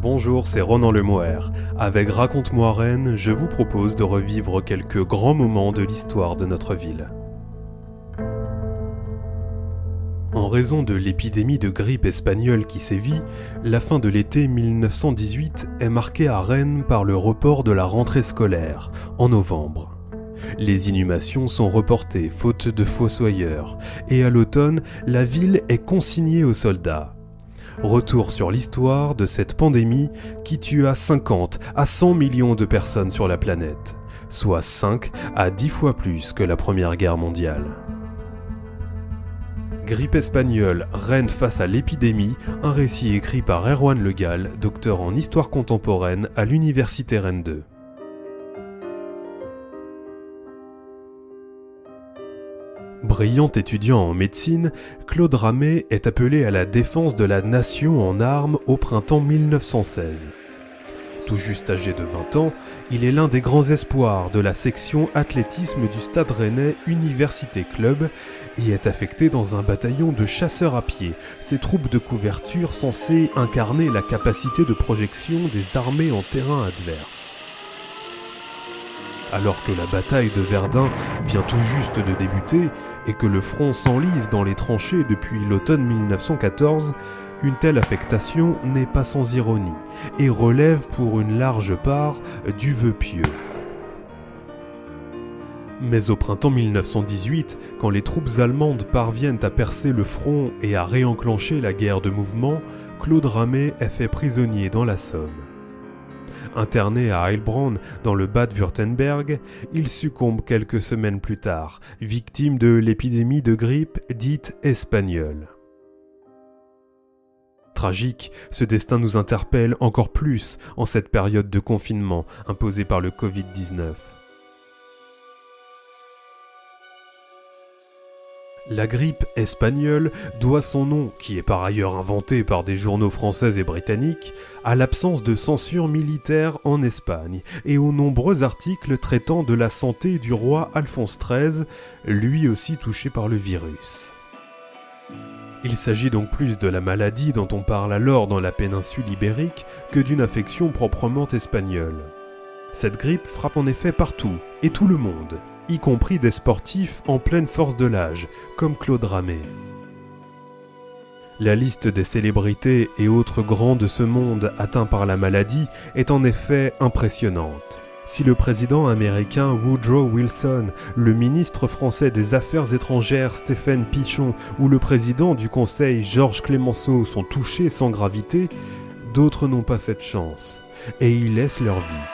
Bonjour, c'est Ronan Lemoire. Avec Raconte-moi Rennes, je vous propose de revivre quelques grands moments de l'histoire de notre ville. En raison de l'épidémie de grippe espagnole qui sévit, la fin de l'été 1918 est marquée à Rennes par le report de la rentrée scolaire, en novembre. Les inhumations sont reportées faute de fossoyeurs, et à l'automne, la ville est consignée aux soldats. Retour sur l'histoire de cette pandémie qui tua 50 à 100 millions de personnes sur la planète, soit 5 à 10 fois plus que la Première Guerre mondiale. Grippe espagnole, Rennes face à l'épidémie, un récit écrit par Erwan Le Gall, docteur en histoire contemporaine à l'Université Rennes 2. Brillant étudiant en médecine, Claude Ramée est appelé à la défense de la nation en armes au printemps 1916. Tout juste âgé de 20 ans, il est l'un des grands espoirs de la section athlétisme du Stade Rennais Université Club et est affecté dans un bataillon de chasseurs à pied, ces troupes de couverture censées incarner la capacité de projection des armées en terrain adverse. Alors que la bataille de Verdun vient tout juste de débuter et que le front s'enlise dans les tranchées depuis l'automne 1914, une telle affectation n'est pas sans ironie et relève pour une large part du vœu pieux. Mais au printemps 1918, quand les troupes allemandes parviennent à percer le front et à réenclencher la guerre de mouvement, Claude Ramée est fait prisonnier dans la Somme. Interné à Heilbronn, dans le Bade-Wurtemberg, il succombe quelques semaines plus tard, victime de l'épidémie de grippe dite espagnole. Tragique, ce destin nous interpelle encore plus en cette période de confinement imposée par le Covid-19. La grippe espagnole doit son nom, qui est par ailleurs inventé par des journaux français et britanniques, à l'absence de censure militaire en Espagne et aux nombreux articles traitant de la santé du roi Alphonse XIII, lui aussi touché par le virus. Il s'agit donc plus de la maladie dont on parle alors dans la péninsule ibérique que d'une affection proprement espagnole. Cette grippe frappe en effet partout et tout le monde, y compris des sportifs en pleine force de l'âge, comme Claude Ramée. La liste des célébrités et autres grands de ce monde atteints par la maladie est en effet impressionnante. Si le président américain Woodrow Wilson, le ministre français des Affaires étrangères Stéphane Pichon ou le président du Conseil Georges Clemenceau sont touchés sans gravité, d'autres n'ont pas cette chance, et y laissent leur vie.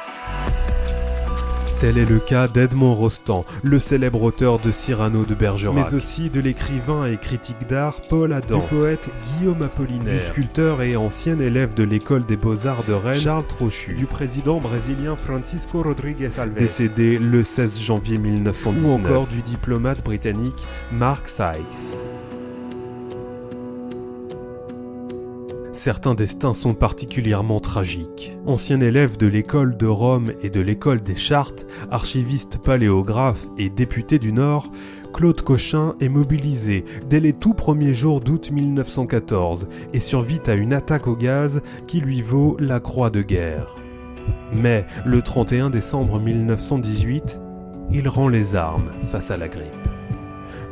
Tel est le cas d'Edmond Rostand, le célèbre auteur de Cyrano de Bergerac, mais aussi de l'écrivain et critique d'art Paul Adam, du poète Guillaume Apollinaire, du sculpteur et ancien élève de l'école des beaux-arts de Rennes Charles Trochu, du président brésilien Francisco Rodrigues Alves, décédé le 16 janvier 1919, ou encore du diplomate britannique Mark Sykes. Certains destins sont particulièrement tragiques. Ancien élève de l'école de Rome et de l'école des Chartes, archiviste paléographe et député du Nord, Claude Cochin est mobilisé dès les tout premiers jours d'août 1914 et survit à une attaque au gaz qui lui vaut la Croix de guerre. Mais le 31 décembre 1918, il rend les armes face à la grippe.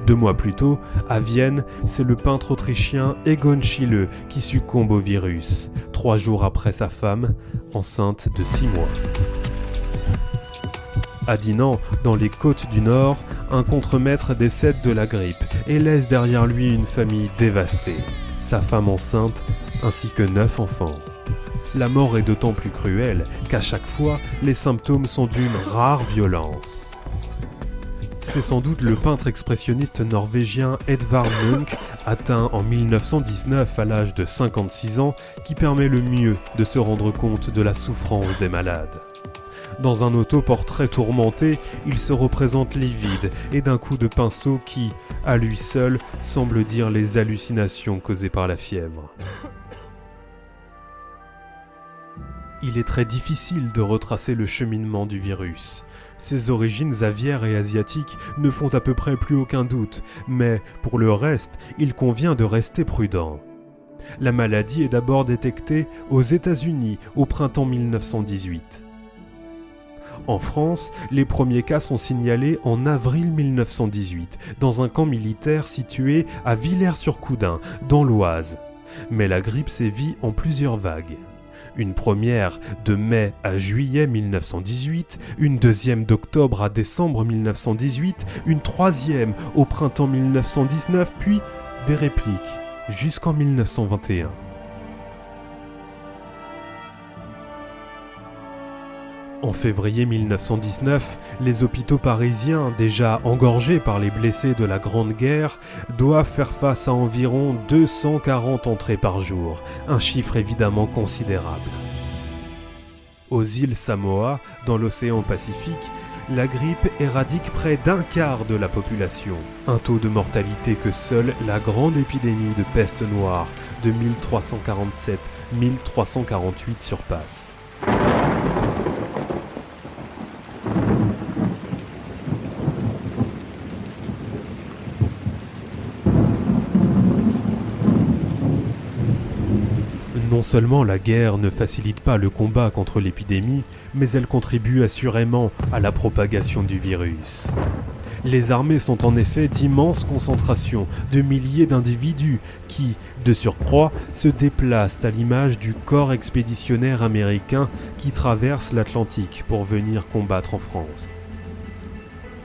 2 mois plus tôt, à Vienne, c'est le peintre autrichien Egon Schiele qui succombe au virus, 3 jours après sa femme, enceinte de 6 mois. À Dinan, dans les Côtes du Nord, un contremaître décède de la grippe et laisse derrière lui une famille dévastée, sa femme enceinte ainsi que 9 enfants. La mort est d'autant plus cruelle qu'à chaque fois, les symptômes sont d'une rare violence. C'est sans doute le peintre expressionniste norvégien Edvard Munch, atteint en 1919 à l'âge de 56 ans, qui permet le mieux de se rendre compte de la souffrance des malades. Dans un autoportrait tourmenté, il se représente livide et d'un coup de pinceau qui, à lui seul, semble dire les hallucinations causées par la fièvre. Il est très difficile de retracer le cheminement du virus. Ses origines aviaires et asiatiques ne font à peu près plus aucun doute, mais pour le reste, il convient de rester prudent. La maladie est d'abord détectée aux États-Unis au printemps 1918. En France, les premiers cas sont signalés en avril 1918, dans un camp militaire situé à Villers-sur-Coudain, dans l'Oise. Mais la grippe sévit en plusieurs vagues. Une première de mai à juillet 1918, une deuxième d'octobre à décembre 1918, une troisième au printemps 1919, puis des répliques jusqu'en 1921. En février 1919, les hôpitaux parisiens, déjà engorgés par les blessés de la Grande Guerre, doivent faire face à environ 240 entrées par jour, un chiffre évidemment considérable. Aux îles Samoa, dans l'océan Pacifique, la grippe éradique près d'un quart de la population, un taux de mortalité que seule la grande épidémie de peste noire de 1347-1348 surpasse. Non seulement la guerre ne facilite pas le combat contre l'épidémie, mais elle contribue assurément à la propagation du virus. Les armées sont en effet d'immenses concentrations de milliers d'individus qui, de surcroît, se déplacent à l'image du corps expéditionnaire américain qui traverse l'Atlantique pour venir combattre en France.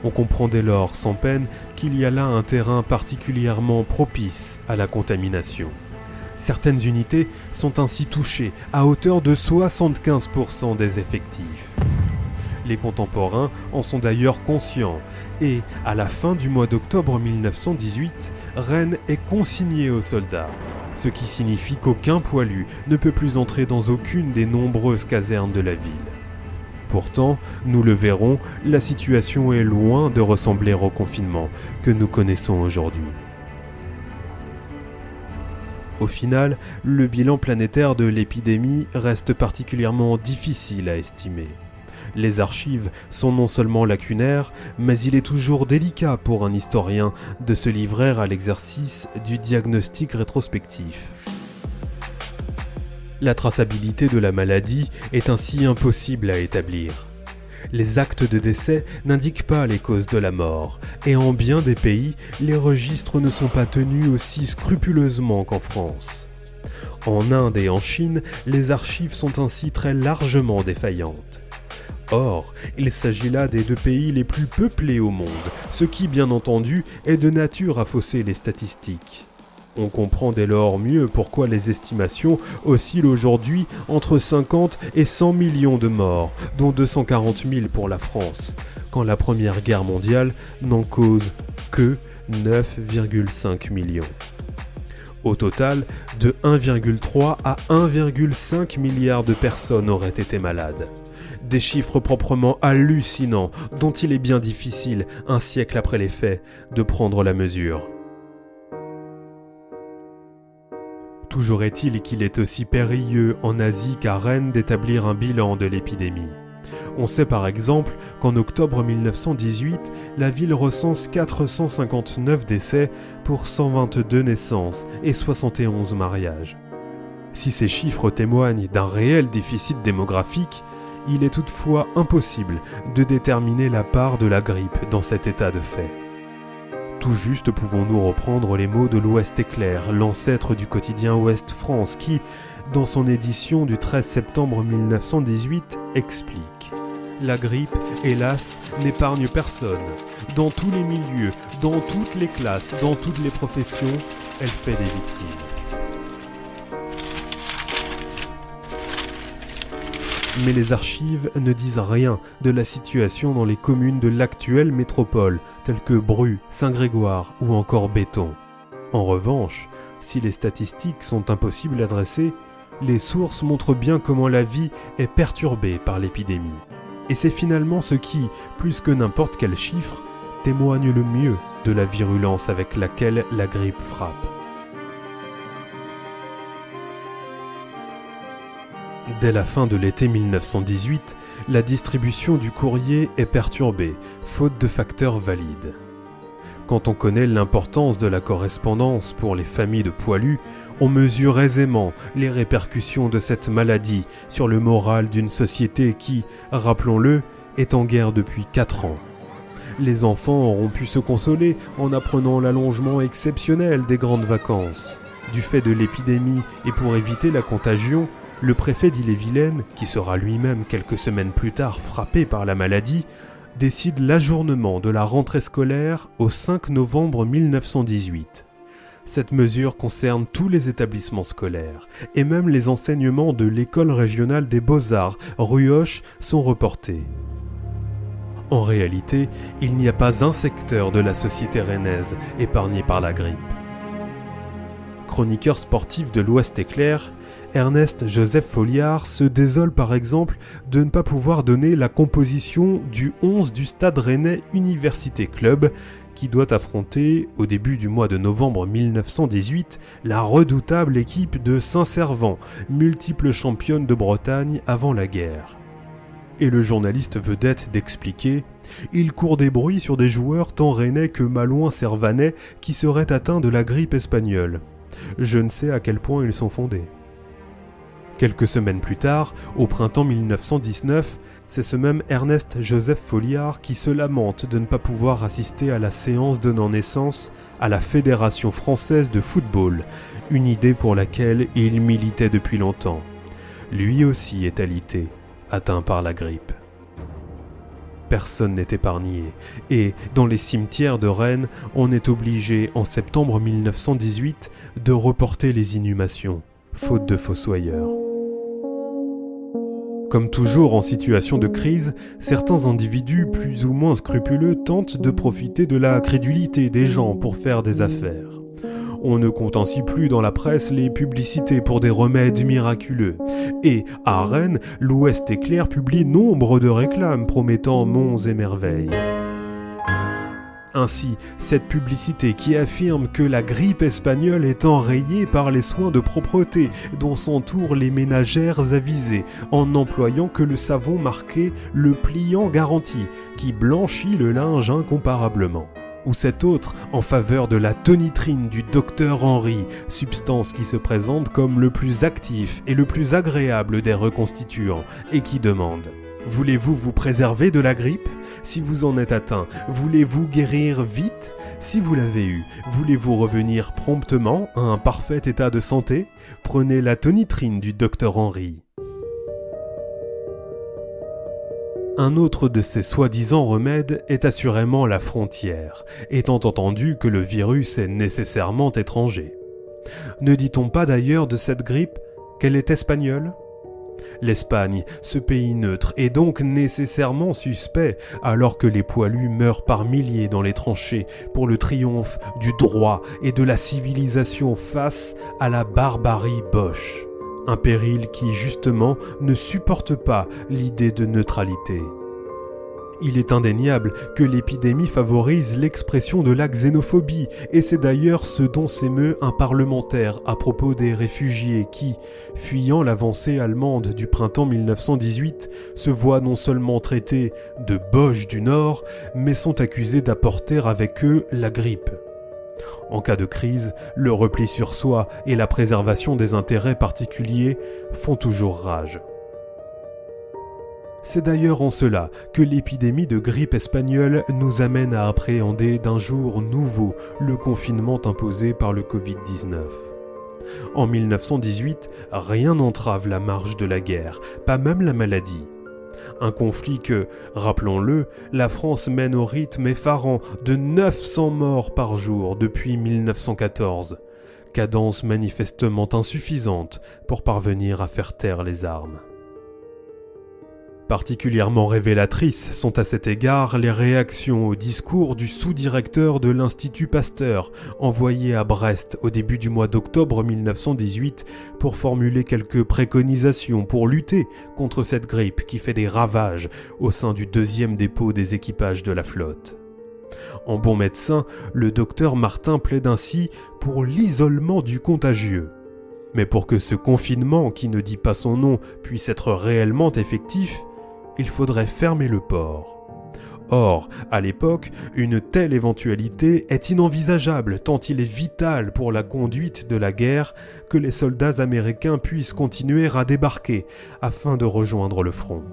On comprend dès lors sans peine qu'il y a là un terrain particulièrement propice à la contamination. Certaines unités sont ainsi touchées à hauteur de 75% des effectifs. Les contemporains en sont d'ailleurs conscients et, à la fin du mois d'octobre 1918, Rennes est consignée aux soldats, ce qui signifie qu'aucun poilu ne peut plus entrer dans aucune des nombreuses casernes de la ville. Pourtant, nous le verrons, la situation est loin de ressembler au confinement que nous connaissons aujourd'hui. Au final, le bilan planétaire de l'épidémie reste particulièrement difficile à estimer. Les archives sont non seulement lacunaires, mais il est toujours délicat pour un historien de se livrer à l'exercice du diagnostic rétrospectif. La traçabilité de la maladie est ainsi impossible à établir. Les actes de décès n'indiquent pas les causes de la mort, et en bien des pays, les registres ne sont pas tenus aussi scrupuleusement qu'en France. En Inde et en Chine, les archives sont ainsi très largement défaillantes. Or, il s'agit là des deux pays les plus peuplés au monde, ce qui, bien entendu, est de nature à fausser les statistiques. On comprend dès lors mieux pourquoi les estimations oscillent aujourd'hui entre 50 et 100 millions de morts, dont 240 000 pour la France, quand la Première Guerre mondiale n'en cause que 9,5 millions. Au total, de 1,3 à 1,5 milliard de personnes auraient été malades. Des chiffres proprement hallucinants dont il est bien difficile, un siècle après les faits, de prendre la mesure. Toujours est-il qu'il est aussi périlleux en Asie qu'à Rennes d'établir un bilan de l'épidémie. On sait par exemple qu'en octobre 1918, la ville recense 459 décès pour 122 naissances et 71 mariages. Si ces chiffres témoignent d'un réel déficit démographique, il est toutefois impossible de déterminer la part de la grippe dans cet état de fait. Tout juste pouvons-nous reprendre les mots de l'Ouest Éclair, l'ancêtre du quotidien Ouest France, qui, dans son édition du 13 septembre 1918, explique « La grippe, hélas, n'épargne personne. Dans tous les milieux, dans toutes les classes, dans toutes les professions, elle fait des victimes. » Mais les archives ne disent rien de la situation dans les communes de l'actuelle métropole, telles que Bru, Saint-Grégoire ou encore Béton. En revanche, si les statistiques sont impossibles à dresser, les sources montrent bien comment la vie est perturbée par l'épidémie. Et c'est finalement ce qui, plus que n'importe quel chiffre, témoigne le mieux de la virulence avec laquelle la grippe frappe. Dès la fin de l'été 1918, la distribution du courrier est perturbée, faute de facteurs valides. Quand on connaît l'importance de la correspondance pour les familles de poilus, on mesure aisément les répercussions de cette maladie sur le moral d'une société qui, rappelons-le, est en guerre depuis 4 ans. Les enfants auront pu se consoler en apprenant l'allongement exceptionnel des grandes vacances. Du fait de l'épidémie et pour éviter la contagion, le préfet d'Ille-et-Vilaine, qui sera lui-même quelques semaines plus tard frappé par la maladie, décide l'ajournement de la rentrée scolaire au 5 novembre 1918. Cette mesure concerne tous les établissements scolaires, et même les enseignements de l'École régionale des beaux-arts, rue Hoche, sont reportés. En réalité, il n'y a pas un secteur de la société rennaise épargné par la grippe. Chroniqueur sportif de l'Ouest éclair, Ernest Joseph Folliard se désole par exemple de ne pas pouvoir donner la composition du 11 du Stade Rennais Université Club qui doit affronter, au début du mois de novembre 1918, la redoutable équipe de Saint-Servant, multiple championne de Bretagne avant la guerre. Et le journaliste vedette d'expliquer « Il court des bruits sur des joueurs tant rennais que malouins-servanais qui seraient atteints de la grippe espagnole. Je ne sais à quel point ils sont fondés. » Quelques semaines plus tard, au printemps 1919, c'est ce même Ernest Joseph Folliard qui se lamente de ne pas pouvoir assister à la séance donnant naissance à la Fédération française de football, une idée pour laquelle il militait depuis longtemps. Lui aussi est alité, atteint par la grippe. Personne n'est épargné, et dans les cimetières de Rennes, on est obligé, en septembre 1918, de reporter les inhumations, faute de fossoyeurs. Comme toujours en situation de crise, certains individus plus ou moins scrupuleux tentent de profiter de la crédulité des gens pour faire des affaires. On ne compte ainsi plus dans la presse les publicités pour des remèdes miraculeux. Et, à Rennes, l'Ouest éclair publie nombre de réclames promettant monts et merveilles. Ainsi, cette publicité qui affirme que la grippe espagnole est enrayée par les soins de propreté dont s'entourent les ménagères avisées, en n'employant que le savon marqué « Le pliant garanti » qui blanchit le linge incomparablement. Ou cette autre en faveur de la tonitrine du docteur Henry, substance qui se présente comme le plus actif et le plus agréable des reconstituants, et qui demande « Voulez-vous vous préserver de la grippe ? Si vous en êtes atteint, voulez-vous guérir vite ? Si vous l'avez eu, voulez-vous revenir promptement à un parfait état de santé ? Prenez la tonitrine du docteur Henry. » Un autre de ces soi-disant remèdes est assurément la frontière, étant entendu que le virus est nécessairement étranger. Ne dit-on pas d'ailleurs de cette grippe qu'elle est espagnole ? L'Espagne, ce pays neutre, est donc nécessairement suspect, alors que les poilus meurent par milliers dans les tranchées pour le triomphe du droit et de la civilisation face à la barbarie boche. Un péril qui, justement, ne supporte pas l'idée de neutralité. Il est indéniable que l'épidémie favorise l'expression de la xénophobie, et c'est d'ailleurs ce dont s'émeut un parlementaire à propos des réfugiés qui, fuyant l'avancée allemande du printemps 1918, se voient non seulement traités de Boches du Nord, mais sont accusés d'apporter avec eux la grippe. En cas de crise, le repli sur soi et la préservation des intérêts particuliers font toujours rage. C'est d'ailleurs en cela que l'épidémie de grippe espagnole nous amène à appréhender d'un jour nouveau le confinement imposé par le Covid-19. En 1918, rien n'entrave la marche de la guerre, pas même la maladie. Un conflit que, rappelons-le, la France mène au rythme effarant de 900 morts par jour depuis 1914, cadence manifestement insuffisante pour parvenir à faire taire les armes. Particulièrement révélatrices sont à cet égard les réactions au discours du sous-directeur de l'Institut Pasteur, envoyé à Brest au début du mois d'octobre 1918 pour formuler quelques préconisations pour lutter contre cette grippe qui fait des ravages au sein du 2e dépôt des équipages de la flotte. En bon médecin, le docteur Martin plaide ainsi pour l'isolement du contagieux. Mais pour que ce confinement, qui ne dit pas son nom, puisse être réellement effectif, il faudrait fermer le port. Or, à l'époque, une telle éventualité est inenvisageable tant il est vital pour la conduite de la guerre que les soldats américains puissent continuer à débarquer afin de rejoindre le front.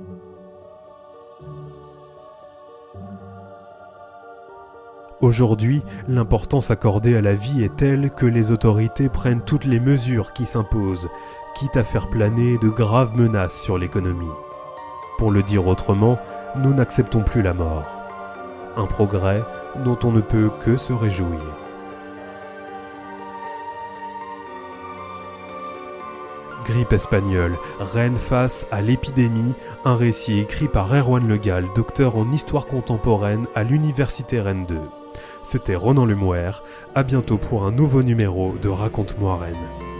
Aujourd'hui, l'importance accordée à la vie est telle que les autorités prennent toutes les mesures qui s'imposent, quitte à faire planer de graves menaces sur l'économie. Pour le dire autrement, nous n'acceptons plus la mort. Un progrès dont on ne peut que se réjouir. Grippe espagnole, reine face à l'épidémie, un récit écrit par Erwan Le Gall, docteur en histoire contemporaine à l'Université Rennes 2. C'était Ronan Lemouer, à bientôt pour un nouveau numéro de Raconte-moi Rennes.